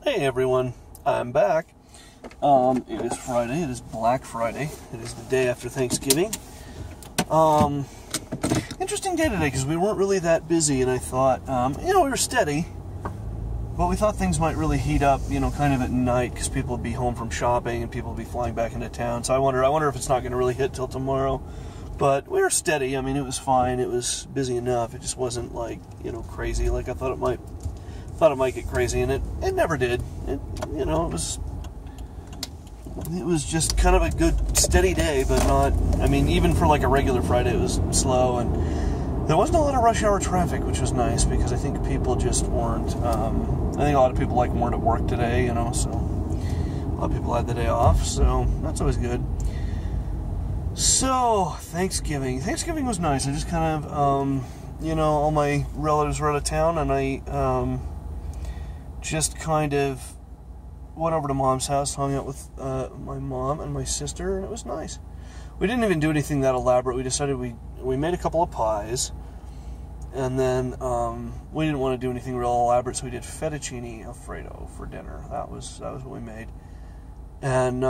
Hey everyone, I'm back. It is Friday, it is Black Friday, it is the day after Thanksgiving. Interesting day today because we weren't really that busy, and I thought, we were steady, but we thought things might really heat up, kind of at night because people would be home from shopping and people would be flying back into town. So I wonder if it's not going to really hit till tomorrow. But we were steady. I mean, it was fine. It was busy enough. It just wasn't like, crazy like I thought it might. Thought it might get crazy, and it never did. It was just kind of a good, steady day, but not, even for like a regular Friday, it was slow, and there wasn't a lot of rush hour traffic, which was nice, because I think people just weren't, I think a lot of people weren't at work today, so a lot of people had the day off, so that's always good. So, Thanksgiving was nice. I just kind of, all my relatives were out of town, and I, just kind of went over to Mom's house, hung out with my mom and my sister, and it was nice. We didn't even do anything that elaborate. We decided we made a couple of pies, and then we didn't want to do anything real elaborate, so we did fettuccine Alfredo for dinner. That was what we made, and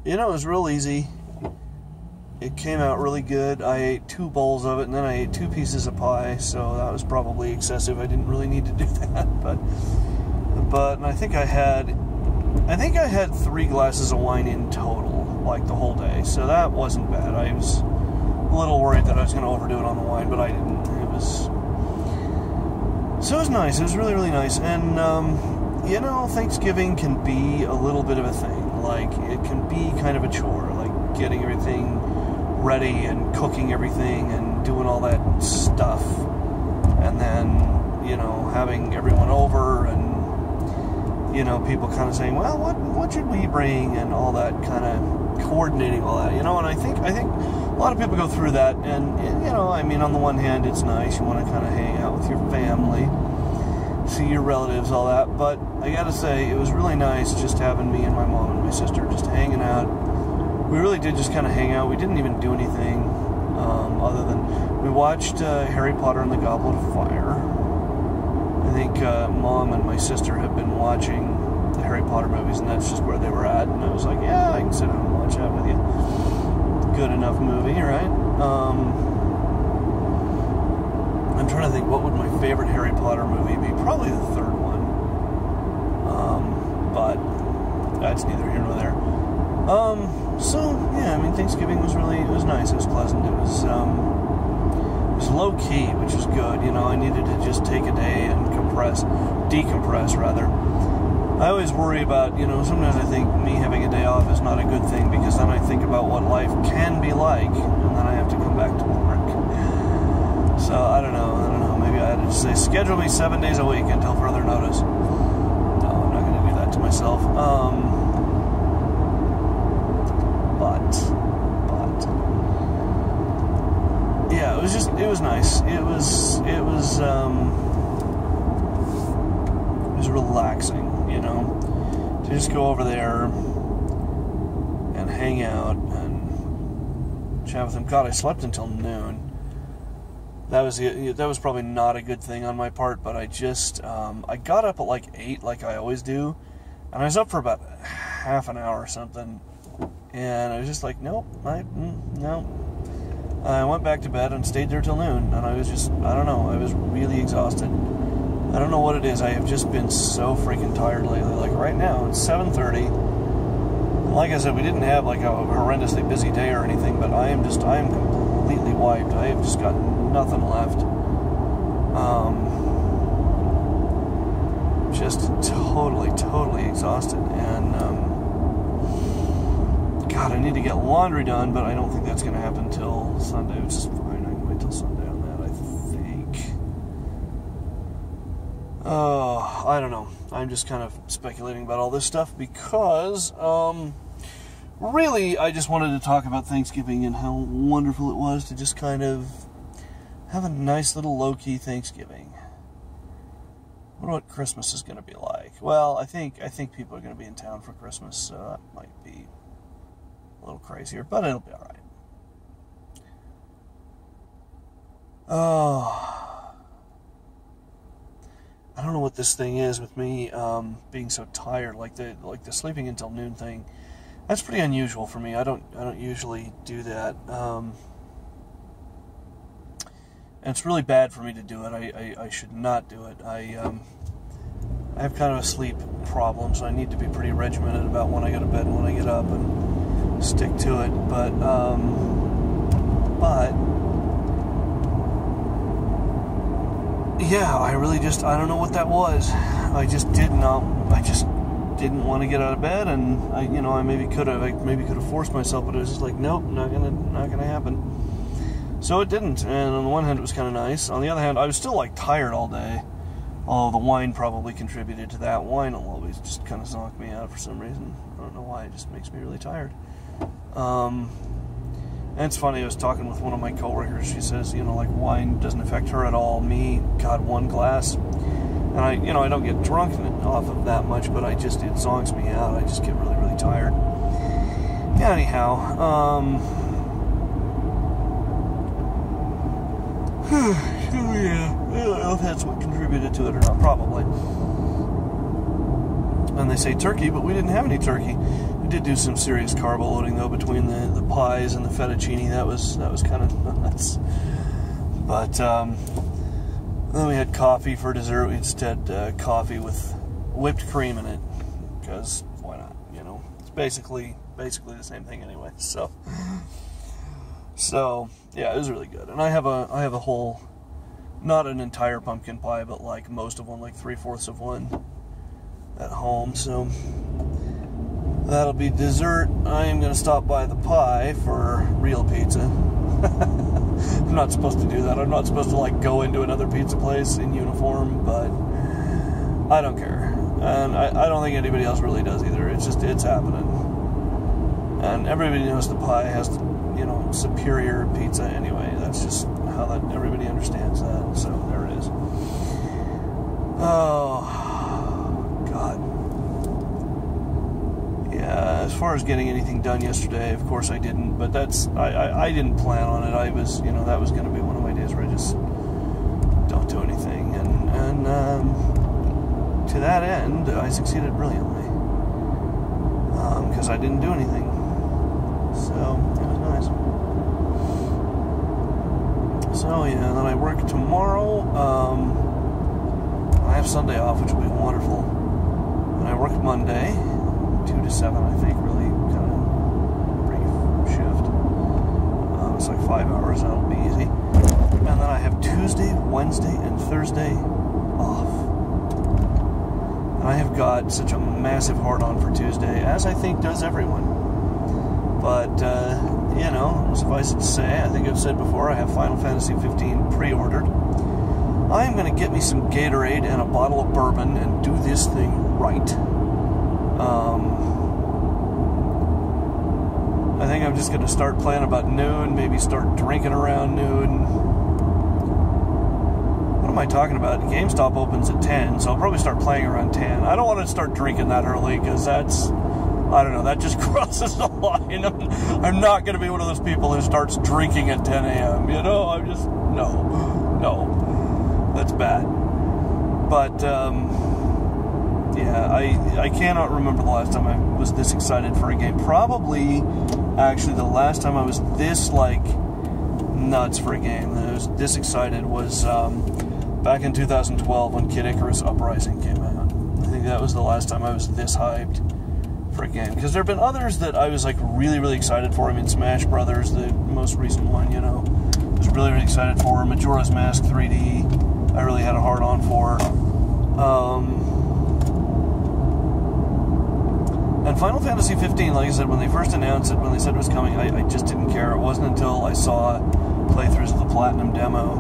it was real easy. It came out really good. I ate 2 bowls of it, and then I ate 2 pieces of pie, so that was probably excessive. I didn't really need to do that, but I think I had 3 glasses of wine in total, like the whole day, so that wasn't bad. I was a little worried that I was going to overdo it on the wine, but I didn't. So it was nice. It was really, really nice, and Thanksgiving can be a little bit of a thing. Like, it can be kind of a chore, like getting everything ready and cooking everything and doing all that stuff, and then having everyone over, and people kind of saying, well, what should we bring, and all that, kind of coordinating all that, and I think a lot of people go through that, and on the one hand, it's nice, you want to kind of hang out with your family, see your relatives, all that, but I gotta say, it was really nice just having me and my mom and my sister just hanging out. We really did just kind of hang out. We didn't even do anything other than we watched Harry Potter and the Goblet of Fire. I think Mom and my sister have been watching the Harry Potter movies, and that's just where they were at. And I was like, yeah, I can sit down and watch that with you. Good enough movie, right? I'm trying to think, what would my favorite Harry Potter movie be? Probably the 3rd one. But that's neither here nor there. So, yeah, Thanksgiving was nice. It was pleasant. It was low-key, which was good. I needed to just take a day and decompress, rather. I always worry about, sometimes I think me having a day off is not a good thing, because then I think about what life can be like, and then I have to come back to work. So, I don't know. Maybe I had to just say, schedule me 7 days a week until further notice. No, I'm not going to do that to myself. Yeah, it was nice. It was relaxing, to just go over there and hang out and chat with them. God, I slept until noon. That was probably not a good thing on my part, but I just, I got up at like 8, like I always do, and I was up for about half an hour or something, and I was just like, nope, no. I went back to bed and stayed there till noon, and I was just, I don't know, I was really exhausted. I don't know what it is. I have just been so freaking tired lately. Like right now, it's 7:30. Like I said, we didn't have like a horrendously busy day or anything, but I am completely wiped. I have just got nothing left. Just totally exhausted, and God, I need to get laundry done, but I don't think that's going to happen till Sunday, which is fine. I can wait till Sunday on that, I think. Oh, I don't know. I'm just kind of speculating about all this stuff because, really, I just wanted to talk about Thanksgiving and how wonderful it was to just kind of have a nice little low-key Thanksgiving. I wonder what Christmas is going to be like. Well, I think people are going to be in town for Christmas, so that might be a little crazier, but it'll be alright. Oh, I don't know what this thing is with me being so tired, like the sleeping until noon thing. That's pretty unusual for me. I don't usually do that. And it's really bad for me to do it. I should not do it. I have kind of a sleep problem, so I need to be pretty regimented about when I go to bed and when I get up and stick to it. But yeah, I don't know what that was. I just didn't want to get out of bed, and I maybe could have forced myself, but it was just like, nope, not gonna happen. So it didn't, and on the one hand it was kind of nice. On the other hand, I was still like tired all day. Although the wine probably contributed to that. Wine will always just kind of knock me out for some reason. I don't know why, it just makes me really tired. And it's funny, I was talking with one of my coworkers. She says, like wine doesn't affect her at all. Me, God, one glass. And I don't get drunk off of that much, but it zonks me out. I just get really, really tired. Yeah, anyhow, yeah, I don't know if that's what contributed to it or not, probably. And they say turkey, but we didn't have any turkey. We did do some serious carb loading, though, between the pies and the fettuccine. That was kind of nuts. But then we had coffee for dessert. We just had coffee with whipped cream in it, because why not? It's basically the same thing anyway. So yeah, it was really good. And I have a whole, not an entire pumpkin pie, but like most of one, like 3/4 of one at home. So that'll be dessert. I am going to stop by the pie for real pizza. I'm not supposed to do that. I'm not supposed to like go into another pizza place in uniform, but I don't care. And I don't think anybody else really does either. It's happening. And everybody knows the pie has superior pizza anyway. That's just how everybody understands that. So there it is. Oh, God. Yeah, as far as getting anything done yesterday, of course I didn't, but I didn't plan on it. I was, that was going to be one of my days where I just don't do anything. And to that end, I succeeded brilliantly. Because I didn't do anything. So, it was nice. So, yeah, then I work tomorrow. I have Sunday off, which will be wonderful. And I work Monday, 2 to 7, I think, really kind of brief shift. It's like 5 hours, that'll be easy. And then I have Tuesday, Wednesday, and Thursday off. And I have got such a massive hard-on for Tuesday, as I think does everyone. But, suffice it to say, I think I've said before, I have Final Fantasy 15 pre-ordered. I am going to get me some Gatorade and a bottle of bourbon and do this thing right. I think I'm just going to start playing about noon, maybe start drinking around noon. What am I talking about? GameStop opens at 10, so I'll probably start playing around 10. I don't want to start drinking that early, because that's... I don't know, that just crosses the line. I'm not going to be one of those people who starts drinking at 10 a.m., I'm just, no, that's bad. But, yeah, I cannot remember the last time I was this excited for a game. Probably, actually, the last time I was this, nuts for a game, that I was this excited, was back in 2012 when Kid Icarus Uprising came out. I think that was the last time I was this hyped for a game, because there have been others that I was really, really excited for. I mean, Smash Brothers, the most recent one, I was really, really excited for. Majora's Mask 3D, I really had a hard on for. And Final Fantasy 15, like I said, when they first announced it, when they said it was coming, I just didn't care. It wasn't until I saw playthroughs of the Platinum demo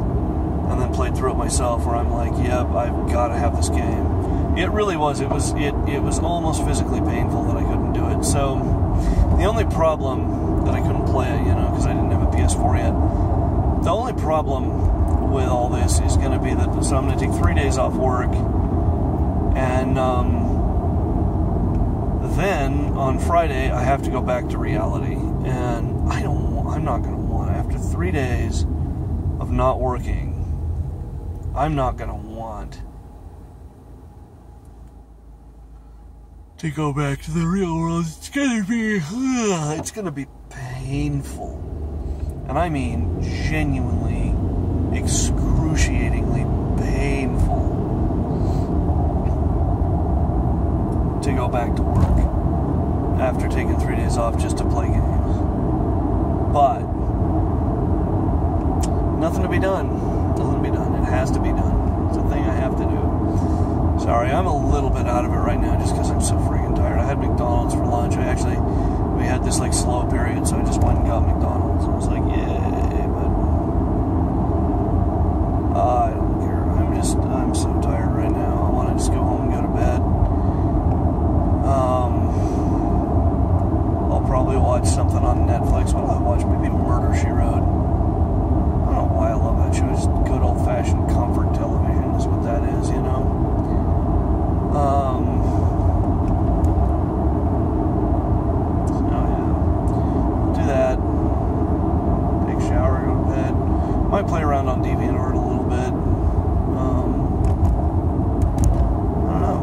and then played through it myself where I'm like, yep, I've got to have this game. It really was. It was almost physically painful that I couldn't do it. So the only problem that I couldn't play it, because I didn't have a PS4 yet. The only problem with all this is going to be that, so I'm going to take 3 days off work, and then on Friday I have to go back to reality, and I'm not going to want, after 3 days of not working, I'm not going to want to go back to the real world. It's gonna be painful. And I mean genuinely, excruciatingly painful to go back to work after taking 3 days off just to play games. But nothing to be done. Nothing to be done. It has to be done. It's a thing I have to do. Sorry, I'm a little bit out of it right now just because I'm so freaking tired. I had McDonald's for lunch. We had this like slow period, so I just went and got McDonald's. I was like, yay, but I don't care. I'm so tired right now. I want to just go home and go to bed. I'll probably watch something on Netflix. What do I watch? Maybe Murder, She Wrote. I don't know why I love that show. It's just good old-fashioned comfort television is what that is, you know? So, yeah. Do that. Take a shower, go to bed. Might play around on DeviantArt a little bit. I don't know.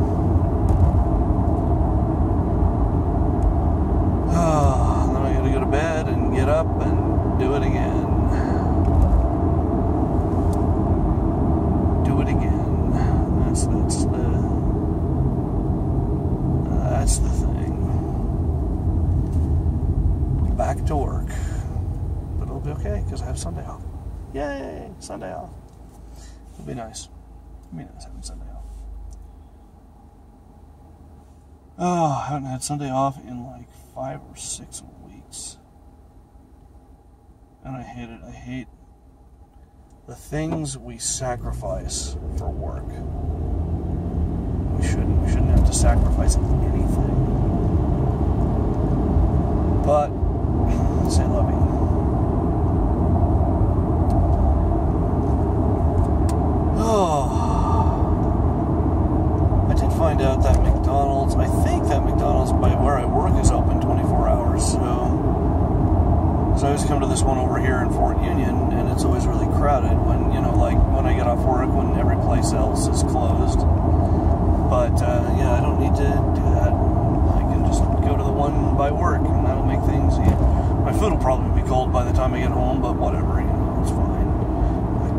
Then I gotta go to bed and get up and do it again. Do it again. That's the thing. Back to work. But it'll be okay because I have Sunday off. Yay! Sunday off. It'll be nice. It'll be nice having Sunday off. Oh, I haven't had Sunday off in like 5 or 6 weeks. And I hate it. I hate the things we sacrifice for work. We shouldn't have to sacrifice anything. But, say love you. Oh. I did find out that McDonald's, I think that McDonald's by where I work is open 24 hours, so I always come to this one over here in Fort Union, and it's always really crowded when, you know, like when I get off work, when every place else is closed. But, yeah, I don't need to do that. I can just go to the one by work, and that'll make things easy. My food will probably be cold by the time I get home, but whatever, you know, it's fine.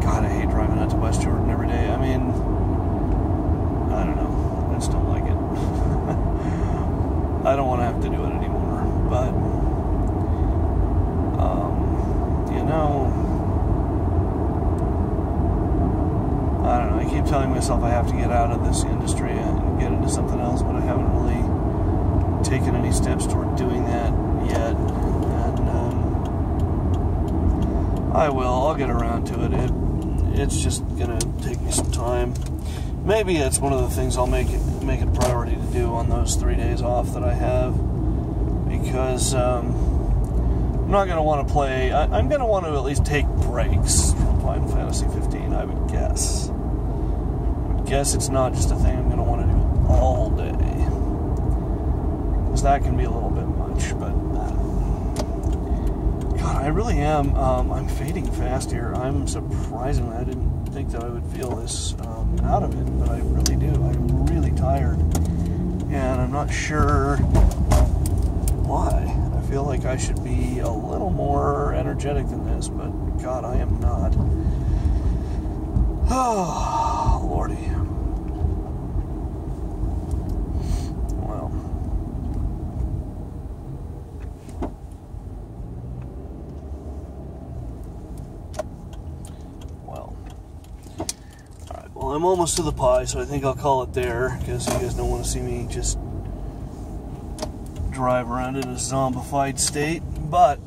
God, I hate driving out to West Jordan every day. I mean, I don't know. I just don't like it. I don't want to have to do it anymore, but you know, I don't know. I keep telling myself I have to get out of this industry and get into something else, but I haven't really taken any steps toward doing that yet. And I will. I'll get around to it. It's just gonna take me some time. Maybe it's one of the things I'll make it a priority to do on those 3 days off that I have, because I'm not going to want to play. I'm going to want to at least take breaks from Final Fantasy 15, I would guess. It's not just a thing I'm going to want to do all day, because that can be a little bit much, but God, I really am. I'm fading fast here. I didn't think that I would feel this out of it, but I really do. I'm really tired, and I'm not sure why. I feel like I should be a little more energetic than this, but God, I am not. Oh, Lordy. Well. Alright, well, I'm almost to the pie, so I think I'll call it there, because you guys don't want to see me just drive around in a zombified state. But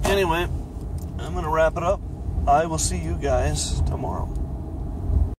anyway, I'm going to wrap it up. I will see you guys tomorrow.